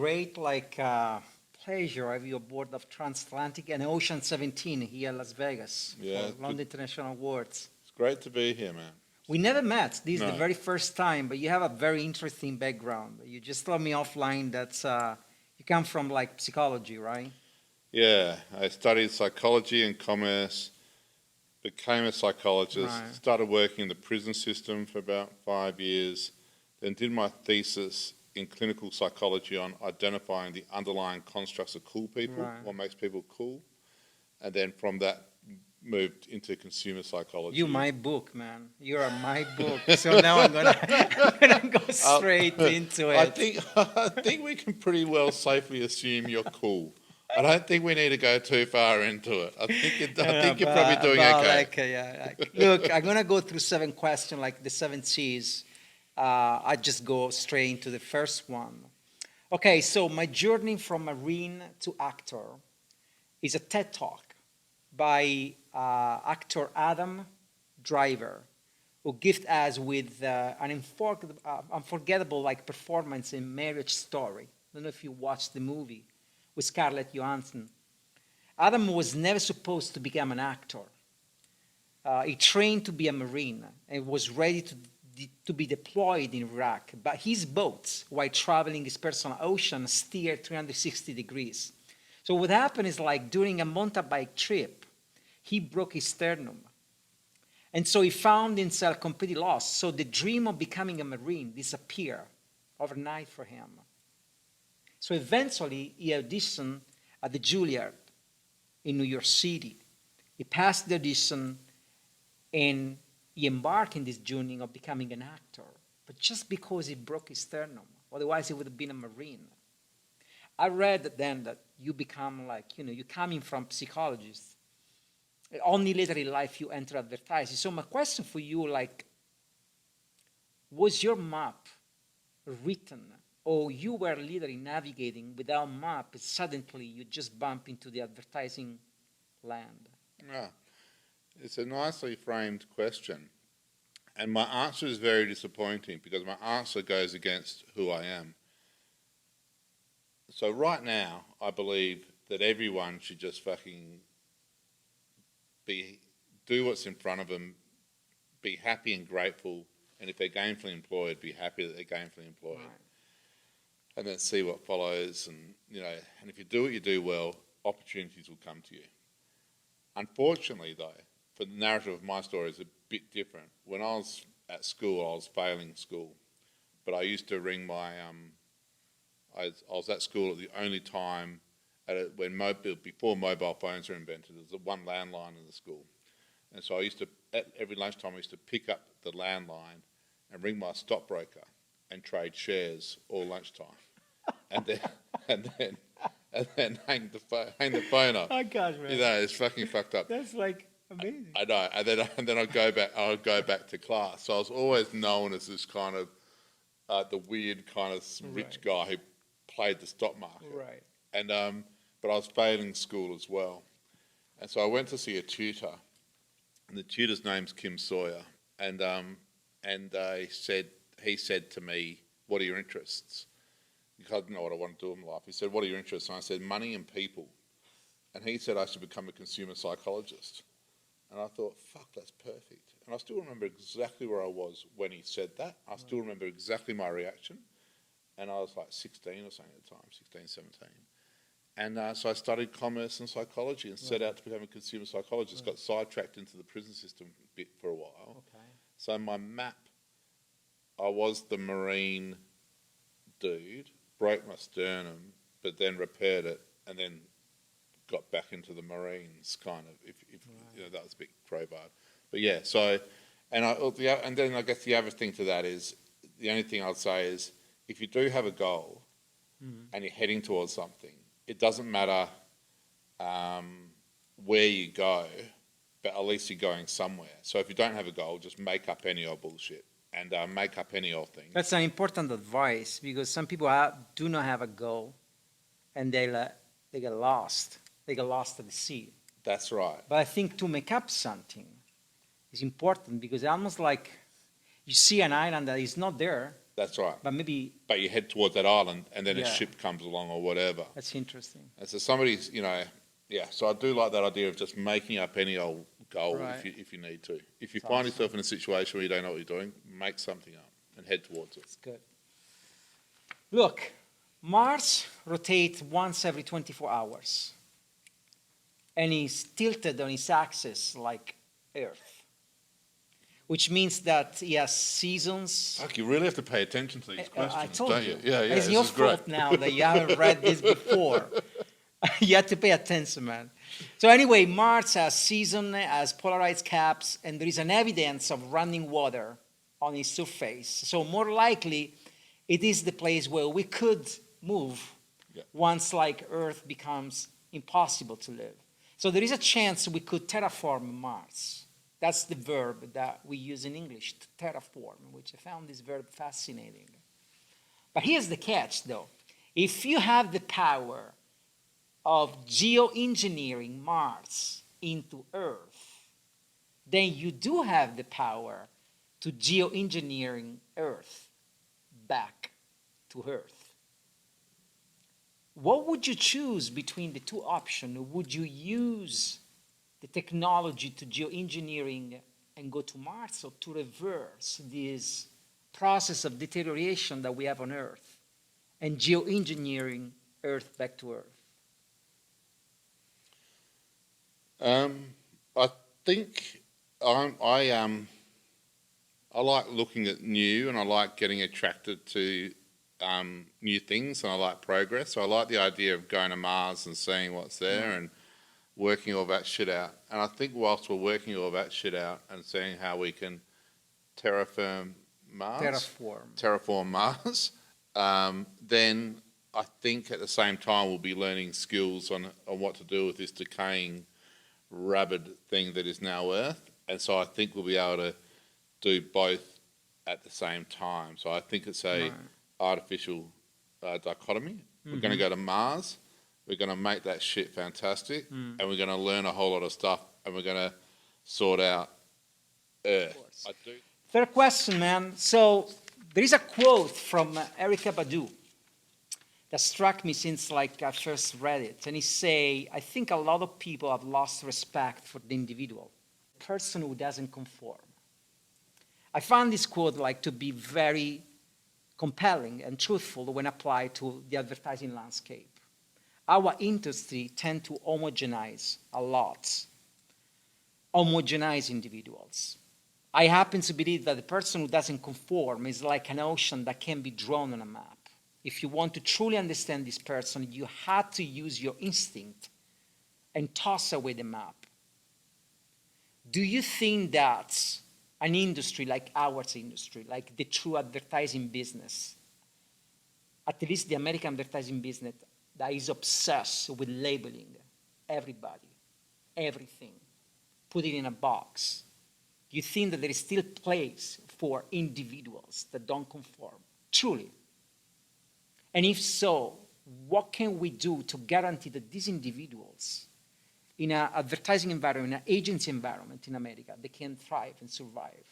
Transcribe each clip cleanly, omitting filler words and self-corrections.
great pleasure to have you aboard of Transatlantic and Ocean 17 here in Las Vegas Yeah, for London International Awards. It's great to be here, man. We never met. This is the No. very first time, but you have a very interesting background. You just told me offline that you come from like psychology, right? Yeah, I studied psychology and commerce, became a psychologist, Right. started working in the prison system for about 5 years, then did my thesis in clinical psychology on identifying the underlying constructs of cool people, Right. what makes people cool, and then from that moved into consumer psychology. You my book, man. You're my book. So now I'm gonna, I'm gonna go straight into it. I think we can pretty well safely assume you're cool. I don't think we need to go too far into it. I think you're probably doing okay. Look, I'm gonna go through 7 questions, like the 7 C's. I just go straight into the first one. Okay, so my journey from Marine to actor is a TED Talk by actor Adam Driver, who gifted us with an unforgettable performance in Marriage Story. I don't know if you watched the movie with Scarlett Johansson. Adam was never supposed to become an actor. He trained to be a Marine and was ready to be deployed in Iraq, but his boat, while traveling his personal ocean, steered 360 degrees. So what happened is during a mountain bike trip, he broke his sternum. And so he found himself completely lost. So the dream of becoming a Marine disappeared overnight for him. So eventually he auditioned at the Juilliard in New York City. He passed the audition and he embarked in this journey of becoming an actor, but just because he broke his sternum. Otherwise he would have been a Marine. I read then that you become you're coming from psychologist. Only later in life you enter advertising. So my question for you, was your map written, or you were literally navigating without map, suddenly you just bump into the advertising land? Yeah. It's a nicely framed question. And my answer is very disappointing because my answer goes against who I am. So right now, I believe that everyone should just fucking do what's in front of them, be happy and grateful, and if they're gainfully employed, be happy that they're gainfully employed. Right. And then see what follows, and and if you do what you do well, opportunities will come to you. Unfortunately, though, for the narrative of my story is a bit different. When I was at school, I was failing school, but I used to ring my I was at school at the only time before mobile phones were invented. There was the one landline in the school, and so I used to every lunchtime I used to pick up the landline and ring my stockbroker and trade shares all lunchtime, and then hang the phone up. Oh gosh, man! It's fucking fucked up. That's amazing. I know, and then I'd go back to class. So I was always known as this kind of the weird kind of rich guy who played the stock market. Right. And but I was failing school as well, and so I went to see a tutor, and the tutor's name's Kim Sawyer, and he said to me, "What are your interests?" Because I didn't know what I wanted to do in life. He said, "What are your interests?" And I said, "Money and people." And he said I should become a consumer psychologist. And I thought, fuck, that's perfect. And I still remember exactly where I was when he said that. I still remember exactly my reaction. And I was 16 or something at the time, 16, 17. And so I studied commerce and psychology and set out to become a consumer psychologist. Got sidetracked into the prison system a bit for a while. Okay. So my map, I was the Marine dude, broke my sternum, but then repaired it, and then got back into the Marines, kind of. If that was a bit crowbarred, but yeah. So, and then I guess the other thing to that is the only thing I'd say is if you do have a goal and you're heading towards something, it doesn't matter where you go, but at least you're going somewhere. So if you don't have a goal, just make up any old bullshit and make up any old thing. That's an important advice because some people do not have a goal, and they get lost. They get lost at the sea. That's right. But I think to make up something is important because it's almost like you see an island that is not there, That's right. But maybe But you head towards that island, and then a Yeah. ship comes along or whatever. that's interesting. And so somebody's, yeah. So I do like that idea of just making up any old goal Right. if you need to. If you It's find awesome. yourself in a situation where you don't know what you're doing, make something up and head towards it. It's good. Look, Mars rotates once every 24 hours, and is tilted on its axis like Earth, which means that he has seasons. Fuck, you really have to pay attention to these questions, I told don't you. you? Yeah, It's this your is great. fault now that you haven't read this before. You have to pay attention, man. So anyway, Mars has season, has polarized caps, and there is an evidence of running water on its surface. So more likely, it is the place where we could move Yeah. once like Earth becomes impossible to live. So there is a chance we could terraform Mars. That's the verb that we use in English, to terraform, which I found this verb fascinating. But here's the catch, though. If you have the power of geoengineering Mars into Earth, then you do have the power to geoengineering Earth back to Earth. What would you choose between the two options? Would you use the technology to geoengineering and go to Mars, or to reverse this process of deterioration that we have on Earth and geoengineering Earth back to Earth? I think I like looking at new, and I like getting attracted to new things, and I like progress. So I like the idea of going to Mars and seeing what's there and working all that shit out. And I think whilst we're working all that shit out and seeing how we can terraform Mars, then I think at the same time we'll be learning skills on what to do with this decaying rabid thing that is now Earth. And so I think we'll be able to do both at the same time. So I think it's a artificial dichotomy. We're going to go to Mars, we're going to make that shit fantastic, and we're going to learn a whole lot of stuff, and we're going to sort out Earth. I do. Fair question, man. So there is a quote from Erykah Badu that struck me since like I first read it. And he say, I think a lot of people have lost respect for the individual, the person who doesn't conform. I found this quote like to be very compelling and truthful when applied to the advertising landscape. Our industry tend to homogenize a lot, homogenize individuals. I happen to believe that the person who doesn't conform is like an ocean that can be drawn on a map. If you want to truly understand this person, you have to use your instinct and toss away the map. Do you think that an industry like our industry, like the true advertising business, at least the American advertising business, that is obsessed with labeling everybody, everything, put it in a box, do you think that there is still place for individuals that don't conform, truly? And if so, what can we do to guarantee that these individuals in an advertising environment, an agency environment in America, they can thrive and survive?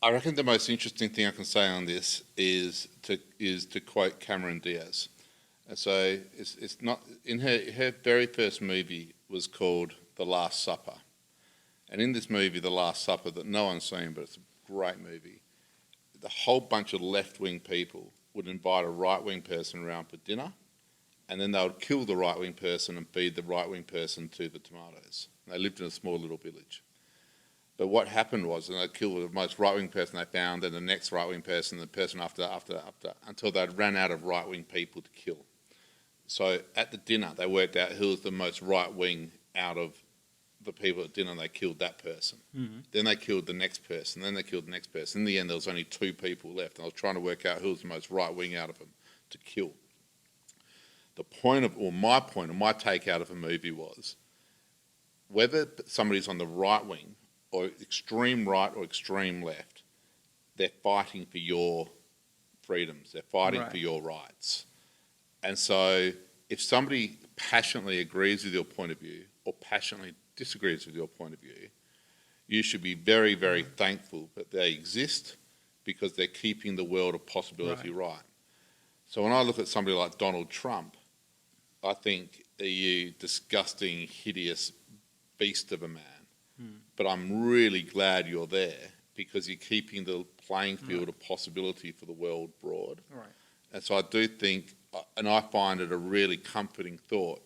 I reckon the most interesting thing I can say on this is to quote Cameron Diaz. And so it's not in her very first movie was called The Last Supper, and in this movie, The Last Supper, that no one's seen, but it's a great movie. The whole bunch of left-wing people would invite a right-wing person around for dinner, and then they would kill the right-wing person and feed the right-wing person to the tomatoes. And they lived in a small little village. But what happened was, and they'd kill the most right-wing person they found, then the next right-wing person, the person after, until they'd ran out of right-wing people to kill. So at the dinner, they worked out who was the most right-wing out of the people at dinner, and they killed that person. Mm-hmm. Then they killed the next person, then they killed the next person. In the end, there was only 2 people left, and I was trying to work out who was the most right-wing out of them to kill. The point of, or my take out of the movie was, whether somebody's on the right wing, or extreme right or extreme left, they're fighting for your freedoms, they're fighting for your rights. And so if somebody passionately agrees with your point of view or passionately disagrees with your point of view, You should be very, very thankful that they exist because they're keeping the world of possibility right. So when I look at somebody like Donald Trump, I think, you disgusting, hideous beast of a man. But I'm really glad you're there because you're keeping the playing field of possibility for the world broad. Right. And so I do think, and I find it a really comforting thought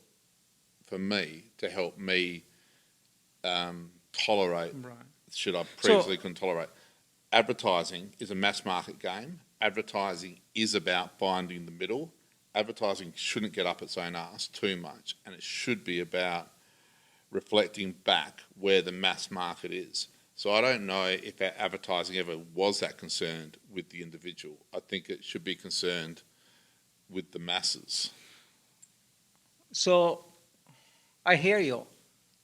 for me to help me tolerate, should I previously couldn't tolerate. Advertising is a mass market game. Advertising is about finding the middle. Advertising shouldn't get up its own arse too much, and it should be about reflecting back where the mass market is. So I don't know if our advertising ever was that concerned with the individual. I think it should be concerned with the masses. So I hear you.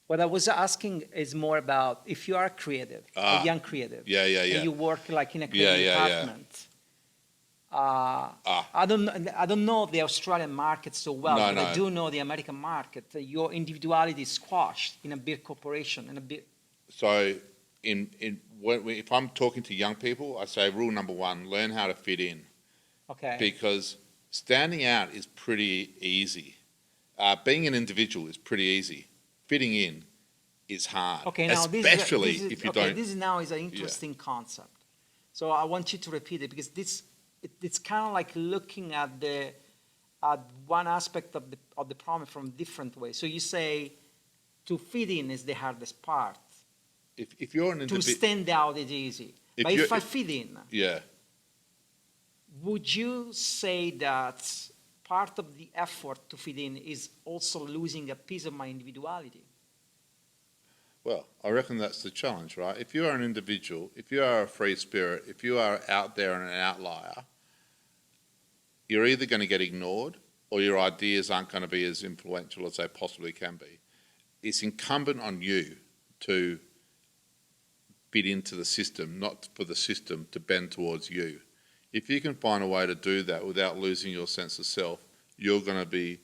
What I was asking is more about if you are creative, a young creative, and you work like in a creative department. I don't know the Australian market so well, but I do know the American market. Your individuality is squashed in a big corporation. So if I'm talking to young people, I say rule number one, learn how to fit in. Okay. Because standing out is pretty easy. Being an individual is pretty easy. Fitting in is hard. Okay, now especially if you don't. This now is an interesting concept. So I want you to repeat it because it's kind of like looking at one aspect of the problem from different ways. So you say to fit in is the hardest part. If you're an individual, to stand out is easy. But if I fit in, would you say that part of the effort to fit in is also losing a piece of my individuality? Well, I reckon that's the challenge, right? If you are an individual, if you are a free spirit, if you are out there and an outlier, you're either going to get ignored or your ideas aren't going to be as influential as they possibly can be. It's incumbent on you to fit into the system, not for the system to bend towards you. If you can find a way to do that without losing your sense of self, you're going to be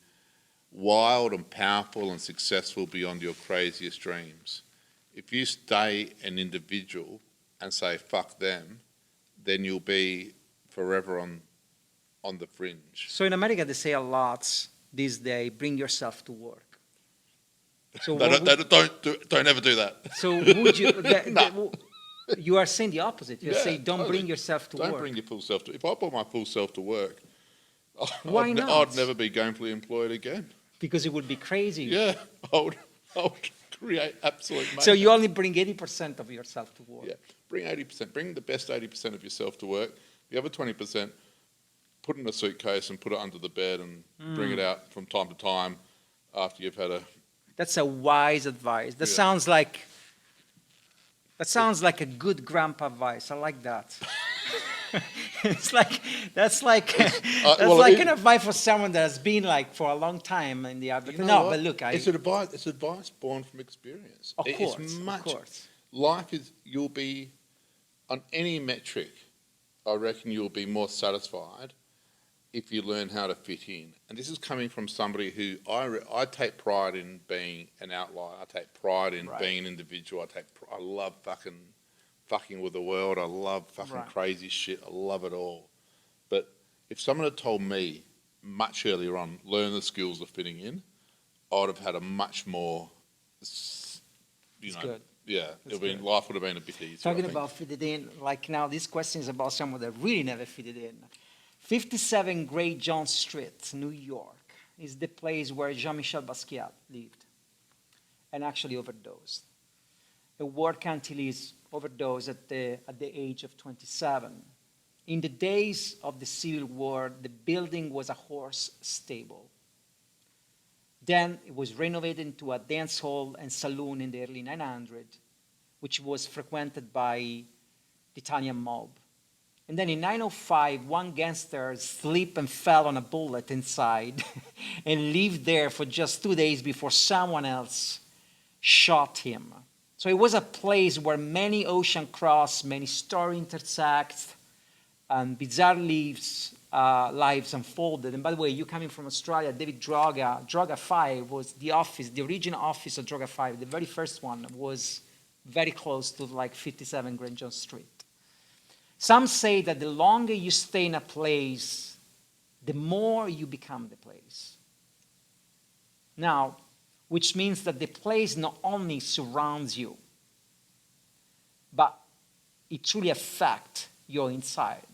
wild and powerful and successful beyond your craziest dreams. If you stay an individual and say, fuck them, then you'll be forever on the fringe. So in America, they say a lot these days, bring yourself to work. So don't ever do that. So would you... You are saying the opposite. You're saying don't bring yourself to work. Don't bring your full self to... If I brought my full self to work, why not? I'd never be gainfully employed again. Because it would be crazy. Yeah, I would create absolute mayhem. So you only bring 80% of yourself to work. Yeah, bring 80%. Bring the best 80% of yourself to work. The other 20%, put in a suitcase and put it under the bed and bring it out from time to time after you've had a... That's a wise advice. That sounds like a good grandpa advice. I like that. That's like an advice for someone that has been like for a long time in the advert. But look, it's advice born from experience. Of course. Life is, you'll be on any metric. I reckon you'll be more satisfied if you learn how to fit in. And this is coming from somebody who I take pride in being an outlier. I take pride in being an individual. I love fucking with the world. I love fucking crazy shit. I love it all. But if someone had told me much earlier on, learn the skills of fitting in, I would have had a much more, good. Life would have been a bit easier. Talking about fitting in, like now this question is about someone that really never fitted in. 57 Great John Street, New York, is the place where Jean-Michel Basquiat lived and actually overdosed. A war Cantilese overdosed at the age of 27. In the days of the Civil War, the building was a horse stable. Then it was renovated into a dance hall and saloon in the early 900s, which was frequented by the Italian mob. And then in 905, one gangster slipped and fell on a bullet inside and lived there for just 2 days before someone else shot him. So it was a place where many oceans cross, many stories intersect, and bizarre lives unfolded. And by the way, you coming from Australia, David Droga 5 was the original office of Droga 5. The very first one was very close to like 57 Grand John Street. Some say that the longer you stay in a place, the more you become the place. Now, which means that the place not only surrounds you, but it truly affects your inside.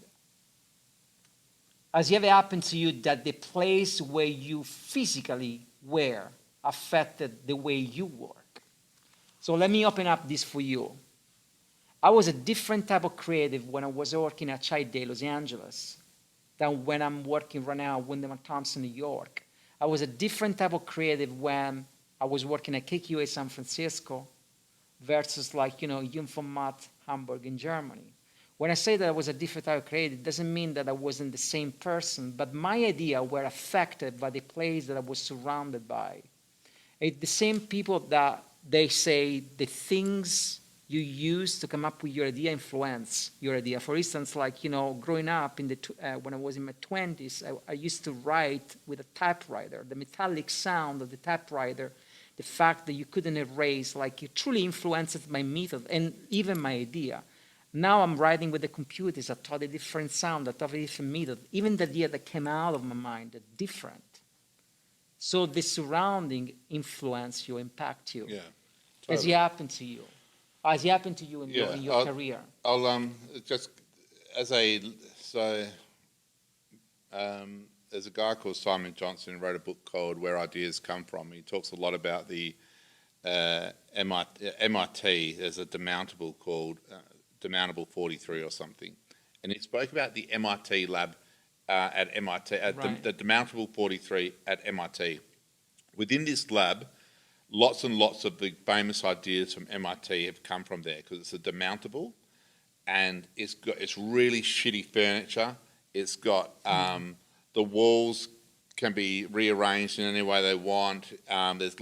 Has it ever happened to you that the place where you physically were affected the way you work? So let me open up this for you. I was a different type of creative when I was working at Chai Day, Los Angeles, than when I'm working right now at Wyndham Thompson, New York. I was a different type of creative when I was working at KQA San Francisco versus like, Informat Hamburg in Germany. When I say that I was a different type of creative, it doesn't mean that I wasn't the same person, but my idea were affected by the place that I was surrounded by. It's the same people that they say the things you use to come up with your idea influence your idea. For instance, like, growing up when I was in my 20s, I used to write with a typewriter. The metallic sound of the typewriter, the fact that you couldn't erase, like, it truly influenced my method and even my idea. Now I'm writing with the computer. It's a totally different sound, a totally different method. Even the idea that came out of my mind are different. So the surrounding influence you, impact you. Yeah. Has it happened to you? Has it happened to you in your career? I'll just as a so there's a guy called Simon Johnson who wrote a book called Where Ideas Come From. He talks a lot about the MIT. There's a demountable called Demountable 43 or something, and he spoke about the MIT lab at MIT, Right. the demountable 43 at MIT. Within this lab, lots and lots of the famous ideas from MIT have come from there because it's a demountable, and it's really shitty furniture. It's got the walls can be rearranged in any way they want. There's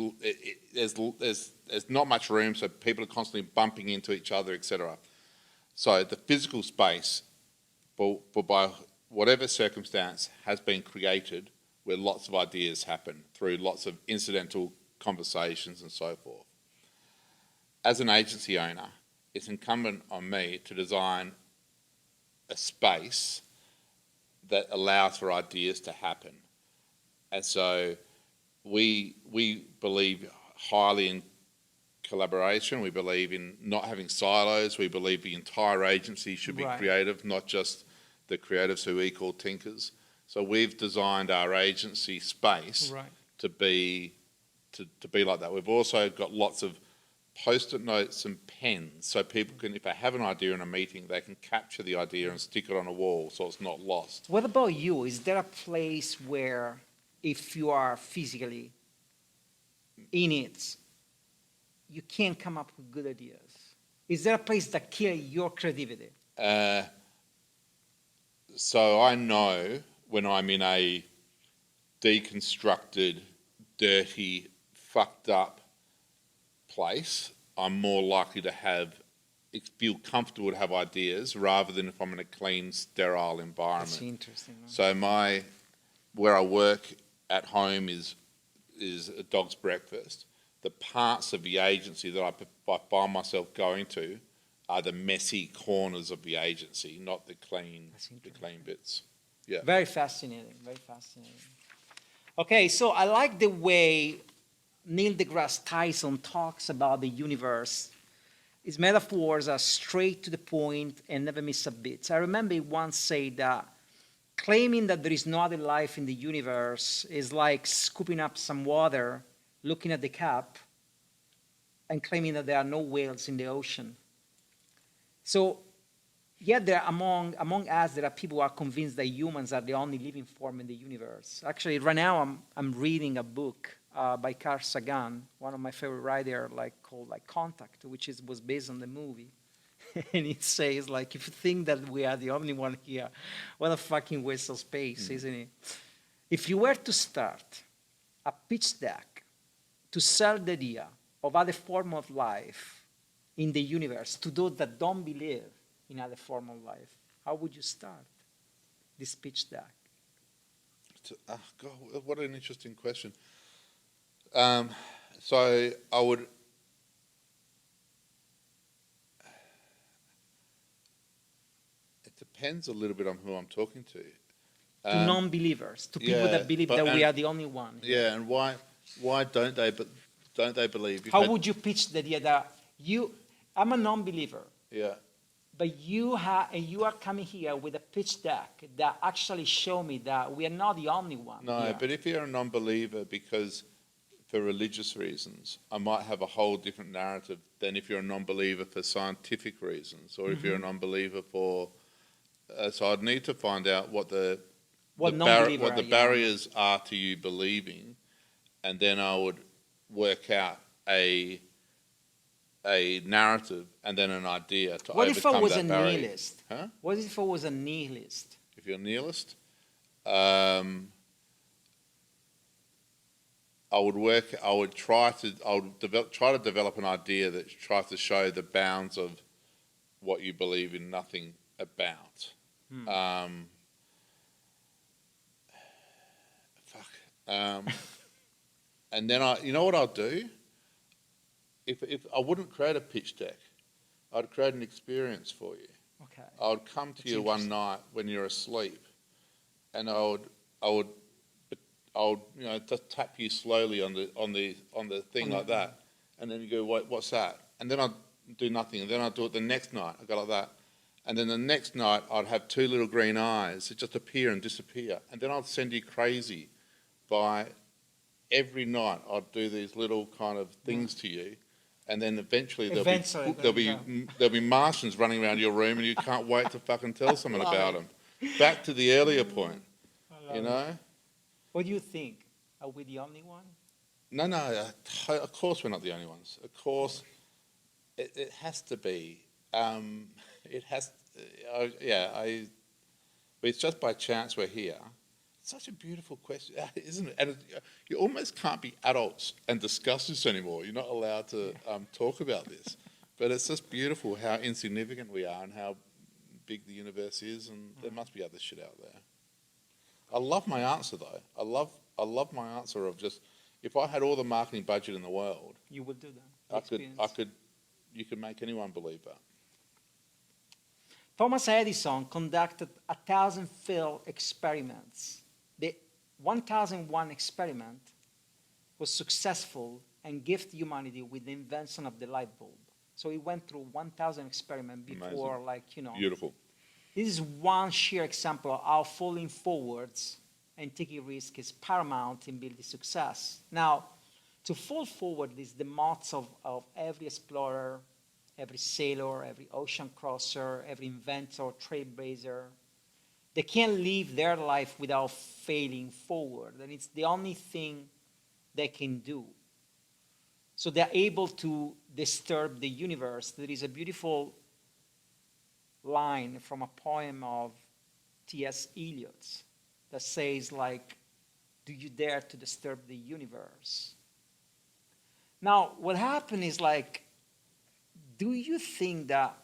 not much room, so people are constantly bumping into each other, etc. So the physical space, by whatever circumstance, has been created where lots of ideas happen through lots of incidental conversations and so forth. As an agency owner, it's incumbent on me to design a space that allows for ideas to happen. And so we believe highly in collaboration. We believe in not having silos. We believe the entire agency should be Right. creative, not just the creatives who we call tinkers. So we've designed our agency space Right. to be like that. We've also got lots of post-it notes and pens, so people can, if they have an idea in a meeting, they can capture the idea and stick it on a wall so it's not lost. What about you? Is there a place where, if you are physically in it, you can't come up with good ideas? Is there a place that kills your creativity? So I know when I'm in a deconstructed, dirty, fucked up place, I'm more likely to feel comfortable to have ideas rather than if I'm in a clean, sterile environment. That's interesting. Man. So where I work at home is a dog's breakfast. The parts of the agency that I find myself going to are the messy corners of the agency, not the clean bits. Yeah. Very fascinating. Very fascinating. Okay, so I like the way Neil deGrasse Tyson talks about the universe. His metaphors are straight to the point and never miss a beat. I remember he once said that claiming that there is no other life in the universe is like scooping up some water, looking at the cap, and claiming that there are no whales in the ocean. So, yet there are among us, there are people who are convinced that humans are the only living form in the universe. Actually, right now I'm reading a book by Carl Sagan, one of my favorite writers, called Contact, which was based on the movie. And it says, if you think that we are the only one here, what a fucking waste of space, isn't it? If you were to start a pitch deck to sell the idea of other form of life in the universe to those that don't believe in other form of life, how would you start this pitch deck? God, what an interesting question. So I would depends a little bit on who I'm talking to. To non-believers, to people that believe that we are the only one. Yeah, and why don't they? But don't they believe? How would you pitch the idea that I'm a non-believer, Yeah, but you are coming here with a pitch deck that actually show me that we are not the only one. no, here. but if you're a non-believer because for religious reasons, I might have a whole different narrative than if you're a non-believer for scientific reasons, or if you're a non-believer for. So I'd need to find out what the barriers are to you believing, and then I would work out a narrative and then an idea to What overcome if I was that a barrier. nihilist? Huh? What if I was a nihilist? If you're a nihilist, I would try to develop an idea that tries to show the bounds of what you believe in nothing about. And then you know what I'll do? If I wouldn't create a pitch deck, I'd create an experience for you. Okay. I would come to you one night when you're asleep, and I would just tap you slowly on the thing like that, and then you go, what's that? And then I'd do nothing, and then I'd do it the next night. I go like that, and then the next night I'd have two little green eyes that just appear and disappear, and then I'd send you crazy by every night I'd do these little kind of things to you. And then eventually there'll be Martians running around your room, and you can't wait to fucking tell someone about them. Back to the earlier point, you know. What do you think? Are we the only one? No, of course we're not the only ones. Of course, it has to be. It has. But it's just by chance we're here. Such a beautiful question, isn't it? And you almost can't be adults and discuss this anymore. You're not allowed to talk about this. But it's just beautiful how insignificant we are and how big the universe is, and there must be other shit out there. I love my answer though. I love my answer of just, if I had all the marketing budget in the world, you would do that. You could make anyone believe that. Thomas Edison conducted 1,000 field experiments. The 1001 experiment was successful and gifted humanity with the invention of the light bulb. So he went through 1,000 experiments before, Beautiful. This is one sheer example of how falling forwards and taking risk is paramount in building success. Now, to fall forward is the mots of every explorer, every sailor, every ocean crosser, every inventor, trailblazer. They can't live their life without failing forward, and it's the only thing they can do. So they're able to disturb the universe. There is a beautiful line from a poem of T.S. Eliot's that says, do you dare to disturb the universe? Now, what happened is, do you think that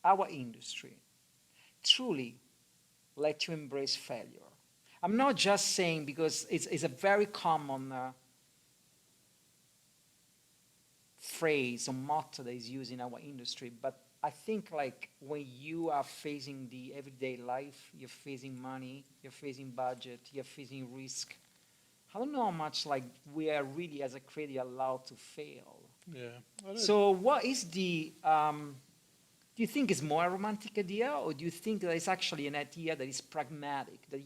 our industry truly let you embrace failure? I'm not just saying, because it's a very common phrase or motto that is used in our industry, but I think when you are facing the everyday life, you're facing money, you're facing budget, you're facing risk, I don't know how much we are really as a creator allowed to fail. Yeah. So what is the, do you think it's more a romantic idea, or do you think that it's actually an idea that is pragmatic, that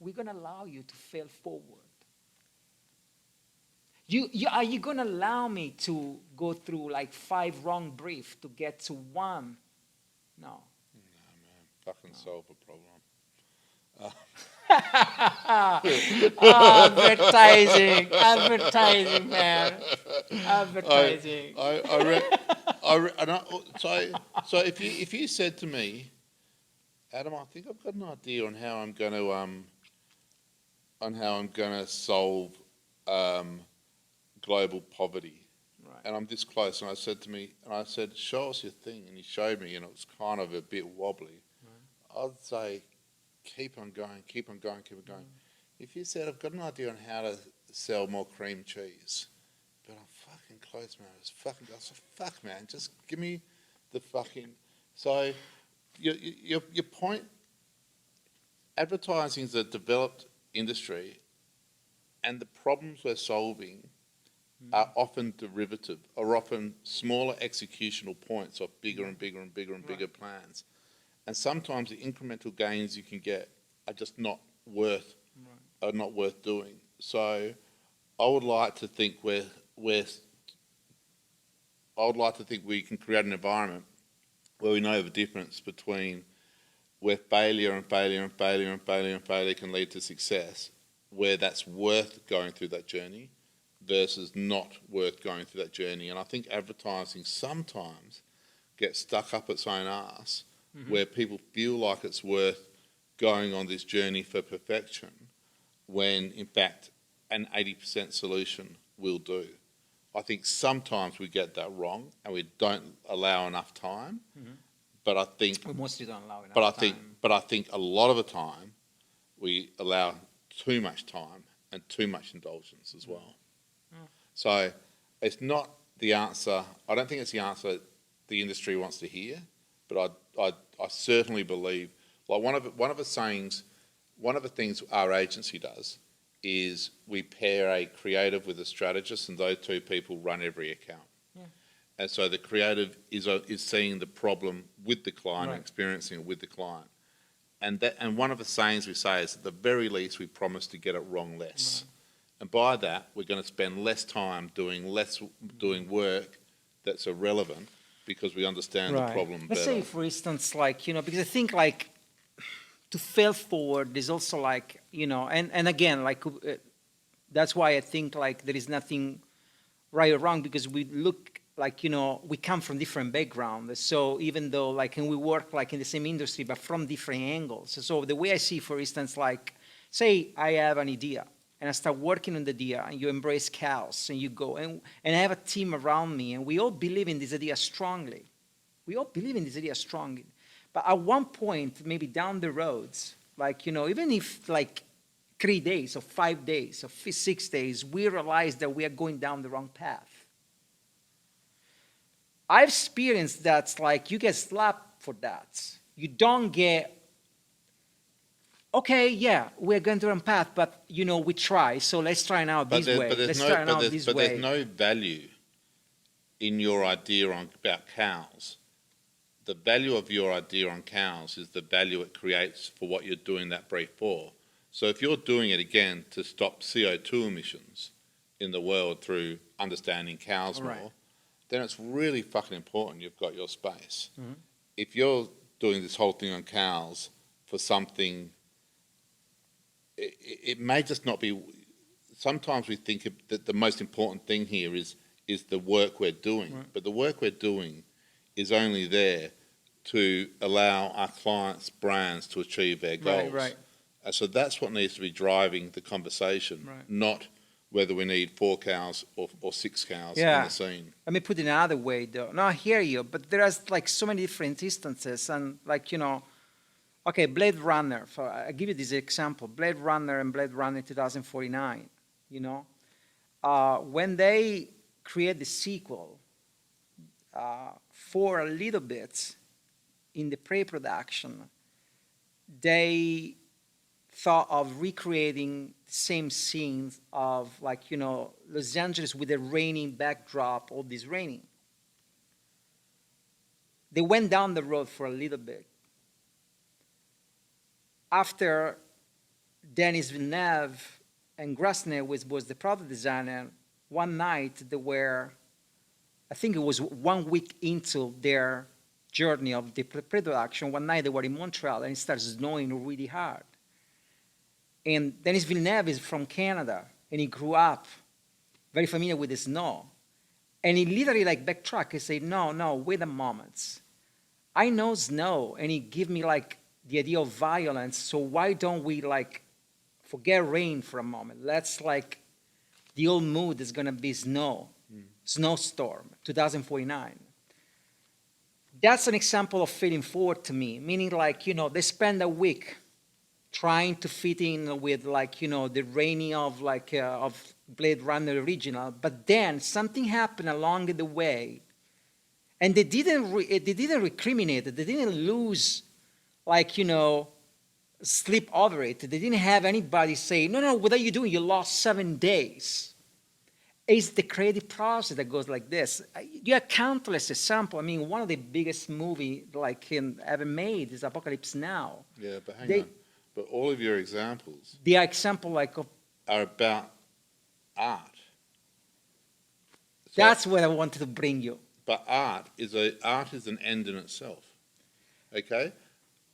we're going to allow you to fail forward? Are you going to allow me to go through 5 wrong briefs to get to one? No. No, man. Fucking solve a problem. Advertising, man. Advertising. So if you said to me, Adam, I think I've got an idea on how I'm going to solve global poverty, Right. and I'm this close, and I said, show us your thing, and he showed me, and it was kind of a bit wobbly. Right. I'd say, keep on going. If you said, I've got an idea on how to sell more cream cheese, but I'm fucking close, man. I said, fuck, man, just give me the fucking. So your point, advertising is a developed industry, and the problems we're solving are often derivative, or often smaller executional points of bigger and bigger and bigger and bigger plans. And sometimes the incremental gains you can get are just not worth doing. So I would like to think we can create an environment where we know the difference between where failure and failure and failure and failure and failure can lead to success, where that's worth going through that journey versus not worth going through that journey. And I think advertising sometimes gets stuck up its own arse, where people feel like it's worth going on this journey for perfection, when in fact an 80% solution will do. I think sometimes we get that wrong and we don't allow enough time. But I think We mostly don't allow enough But I think a lot of the time we allow too much time and too much indulgence as well. So it's not the answer. I don't think it's the answer the industry wants to hear. But I certainly believe, like one of the things our agency does is we pair a creative with a strategist, and those two people run every account. And so the creative is seeing the problem with the client and experiencing it with the client. And one of the sayings we say is, at the very least, we promise to get it wrong less. And by that, we're going to spend less time doing work that's irrelevant, because we understand the problem Let's better. say, for instance, because I think to fail forward is also and again, that's why I think there is nothing right or wrong, because we look we come from different backgrounds. So even though and we work in the same industry, but from different angles. So the way I see, for instance, say I have an idea and I start working on the idea, and you embrace chaos and you go, and I have a team around me, and we all believe in this idea strongly. But at one point, maybe down the roads, even if 3 days or 5 days or 6 days, we realize that we are going down the wrong path. I've experienced that you get slapped for that. You don't get, okay, yeah, we're going to the wrong path, but we try, so let's try now this way. But there's no value in your idea about cows. The value of your idea on cows is the value it creates for what you're doing that brief for. So if you're doing it again to stop CO2 emissions in the world through understanding cows more, then it's really fucking important you've got your space. If you're doing this whole thing on cows for something, it may just not be. Sometimes we think that the most important thing here is the work we're doing, but the work we're doing is only there to allow our clients' brands to achieve their goals. And so that's what needs to be driving the conversation, not whether we need 4 cows or 6 cows in the scene. Let me put it another way, though. No, I hear you, but there are so many different instances, and okay, Blade Runner. I give you this example: Blade Runner and Blade Runner 2049. When they create the sequel, for a little bit in the pre-production, they thought of recreating the same scenes of Los Angeles with a raining backdrop, all this raining. They went down the road for a little bit. After Denis Villeneuve and Grasner was the product designer, one night they were, I think it was 1 week into their journey of the pre-production, one night they were in Montreal and it started snowing really hard. And Denis Villeneuve is from Canada, and he grew up very familiar with the snow. And he literally backtracked and said, no, wait a moment. I know snow, and he gave me the idea of violence, so why don't we forget rain for a moment? Let's the old mood is gonna be snowstorm, 2049. That's an example of failing forward to me, meaning they spend a week trying to fit in with the raining of of Blade Runner original, but then something happened along the way, and they didn't recriminate it. They didn't lose like, sleep over it. They didn't have anybody say, no, no, what are you doing? You lost 7 days. It's the creative process that goes like this. You have countless examples. I mean, one of the biggest movie like ever made is Apocalypse Now. Yeah, but hang They- on. But all of your examples The example like of, are about art. So- that's what I wanted to bring you. But art is an end in itself. Okay?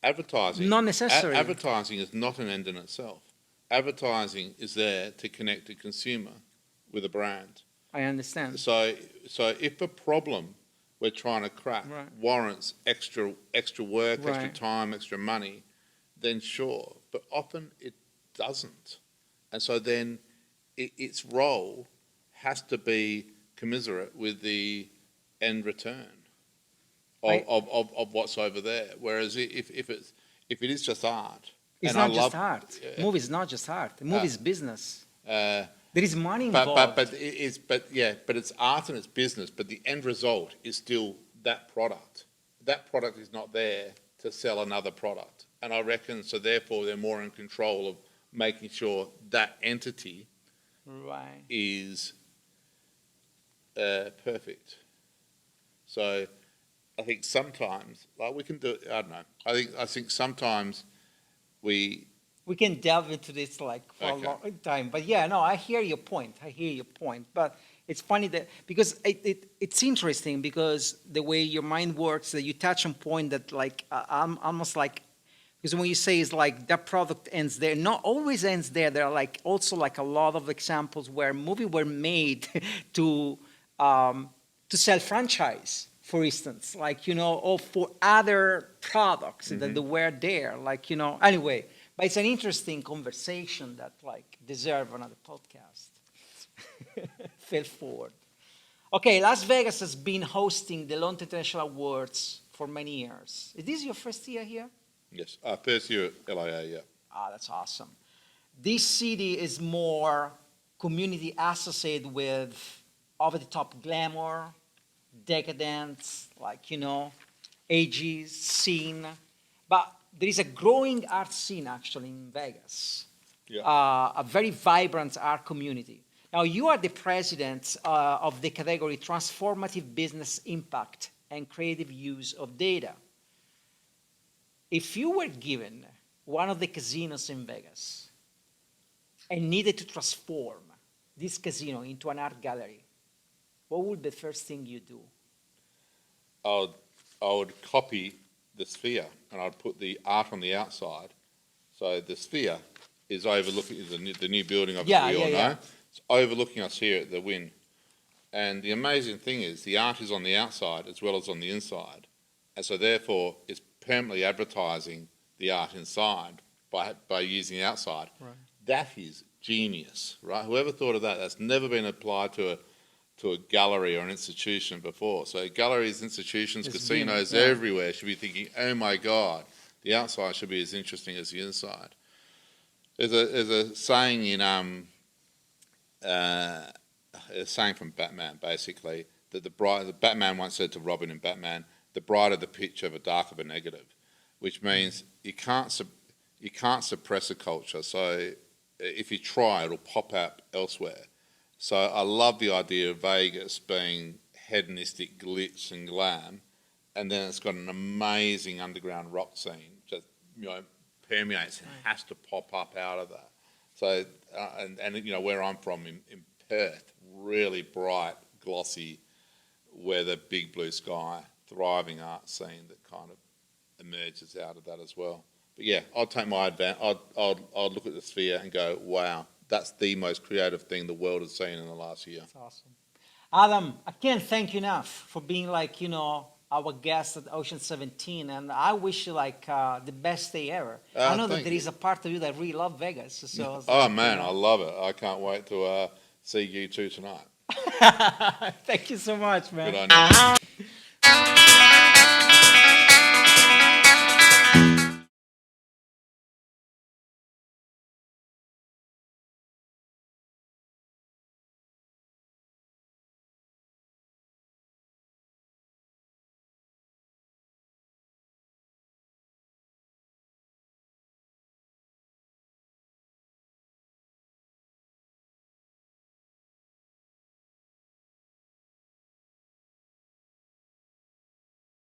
Advertising. Not necessarily. Advertising is not an end in itself. Advertising is there to connect the consumer with a brand. I understand. So if a problem we're trying to crack Right. warrants extra work, extra Right. time, extra money, then sure. But often it doesn't. And so then its role has to be commiserate with the end return of what's over there. Whereas if it is just art, It's and I not just love- art. Yeah. Movie is not just art. Movie is business. uh, There is money involved. but it's art and it's business. But the end result is still that product. That product is not there to sell another product, and I reckon so. Therefore, they're more in control of making sure that entity Right. is perfect. So, I think sometimes, like we can do. I don't know. I think sometimes we. We can delve into this like for Okay. a long time. But yeah, no, I hear your point. But it's funny that because it's interesting because the way your mind works, that you touch on point that like I'm almost like, because when you say it's like that product ends there, not always ends there. There are like also like a lot of examples where movies were made to sell franchise, for instance, like, or for other products that they were there, like, anyway. But it's an interesting conversation that like deserve another podcast. Fail forward. Okay, Las Vegas has been hosting the London International Awards for many years. Is this your first year here? Yes, first year at LIA, yeah. Ah, that's awesome. This city is more community associated with over-the-top glamour, decadence, like, ages, scene. But there is a growing art scene actually in Vegas, Yeah. a very vibrant art community. Now, you are the president of the category Transformative Business Impact and Creative Use of Data. If you were given one of the casinos in Vegas and needed to transform this casino into an art gallery, what would be the first thing you do? I would copy the sphere and I'd put the art on the outside. So the sphere is overlooking the new building, obviously, we all know. It's overlooking us here at the Wynn. And the amazing thing is the art is on the outside as well as on the inside. And so therefore it's permanently advertising the art inside by using the outside. Right. That is genius, right? Whoever thought of that? That's never been applied to a gallery or an institution before. So galleries, institutions, It's casinos been, yeah. everywhere should be thinking, oh my God, the outside should be as interesting as the inside. There's a saying in a saying from Batman, basically, that the Batman once said to Robin in Batman, the brighter the picture, the darker the negative, which means you can't suppress a culture. So if you try, it'll pop out elsewhere. So I love the idea of Vegas being hedonistic glitz and glam, and then it's got an amazing underground rock scene, just permeates and has to pop up out of that. So and where I'm from in Perth, really bright, glossy weather, big blue sky, thriving art scene that kind of emerges out of that as well. But yeah, I'd take my advantage. I'd look at the sphere and go, wow, that's the most creative thing the world has seen in the last year. That's awesome. Adam, I can't thank you enough for being like, our guest at Ocean 17, and I wish you like the best day ever. I know that thank there you. is a part of you that really love Vegas. So it's Oh like, man, I love it. I can't wait to see you two tonight. thank you so much, man. Good on you.